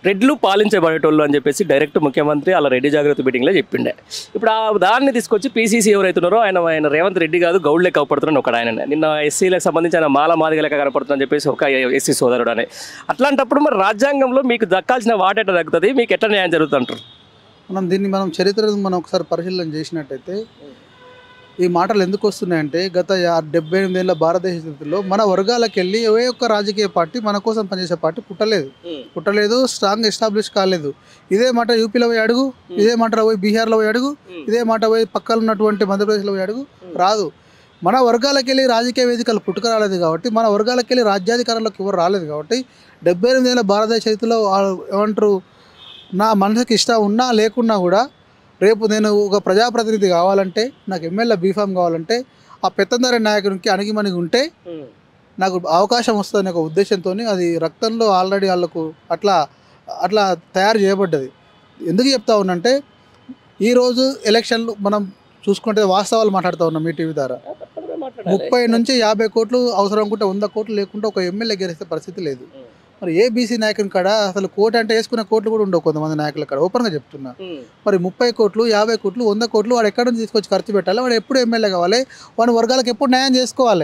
రెడ్లు పాలించబడేటోళ్ళు అని చెప్పేసి డైరెక్ట్ ముఖ్యమంత్రి అలా రెడ్డి జాగ్రత్త మీటింగ్లో చెప్పిండే. ఇప్పుడు ఆ దాన్ని తీసుకొచ్చి పీసీసీ ఎవరైతున్నారో ఆయన రేవంత్ రెడ్డి కాదు గౌడ్ లెక్క కనపడుతున్నాడు ఒక ఆయన. నిన్న ఎస్సీలకు సంబంధించి ఆయన మాల మాదిగ లెక్క కనపడుతుందని చెప్పేసి ఒక ఎస్సీ సోదరుడు అని. అట్లాంటప్పుడు మరి రాజ్యాంగంలో మీకు దక్కాల్సిన వాట ఎట్లా దక్కుతుంది, మీకు ఎట్లా న్యాయం జరుగుతుంటారు? మనం చరిత్ర ఒకసారి పరిశీలన చేసినట్టయితే ఈ మాటలు ఎందుకు వస్తున్నాయంటే గత 78 ఏళ్ళ భారతదేశ చరిత్రలో మన వర్గాలకు వెళ్ళి ఏ ఒక్క రాజకీయ పార్టీ మన కోసం పనిచేసే పార్టీ పుట్టలేదు, స్ట్రాంగ్ ఎస్టాబ్లిష్ కాలేదు. ఇదే మాట యూపీలో పోయి అడుగు, ఇదే మాట పోయి బీహార్లో పోయి అడుగు, ఇదే మాట పోయి పక్కన ఉన్నటువంటి మధ్యప్రదేశ్లో పోయి అడుగు, రాదు. మన వర్గాలకు వెళ్ళి రాజకీయ వేదికలు పుట్టుక రాలేదు కాబట్టి, మన వర్గాలకు వెళ్ళి రాజ్యాధికారంలోకి ఎవరు రాలేదు కాబట్టి 78 ఏళ్ళ భారతదేశ చరిత్రలో ఏమంటారు, నా మనసుకి ఇష్టం ఉన్నా లేకున్నా కూడా రేపు నేను ఒక ప్రజాప్రతినిధి కావాలంటే, నాకు ఎమ్మెల్యే బీఫామ్ కావాలంటే ఆ పెత్తందారి నాయకునికి అణిగిమణిగి ఉంటే నాకు అవకాశం వస్తుందనే ఒక ఉద్దేశంతో అది రక్తంలో ఆల్రెడీ వాళ్ళకు అట్లా తయారు చేయబడ్డది. ఎందుకు చెప్తా ఉన్నంటే ఈరోజు ఎలక్షన్లు మనం చూసుకుంటే వాస్తవాలు మాట్లాడుతూ ఉన్నాం ఈ టీవీ ద్వారా. 30 నుంచి 50 కోట్లు అవసరం అనుకుంటే 100 కోట్లు లేకుంటే ఒక ఎమ్మెల్యే గెలిస్తే పరిస్థితి లేదు. మరి ఏ బీసీ నాయకుని కాడ అసలు కోటి అంటే వేసుకునే కోట్లు కూడా ఉండవు కొంతమంది నాయకుల కాడ, ఓపెన్గా చెప్తున్నా. మరి 30 కోట్లు 50 కోట్లు 100 కోట్లు వాడు ఎక్కడ నుంచి తీసుకొచ్చి ఖర్చు పెట్టాలి, వాడు ఎప్పుడు ఎమ్మెల్యే కావాలి, వాడి వర్గాలకు ఎప్పుడు న్యాయం చేసుకోవాలి.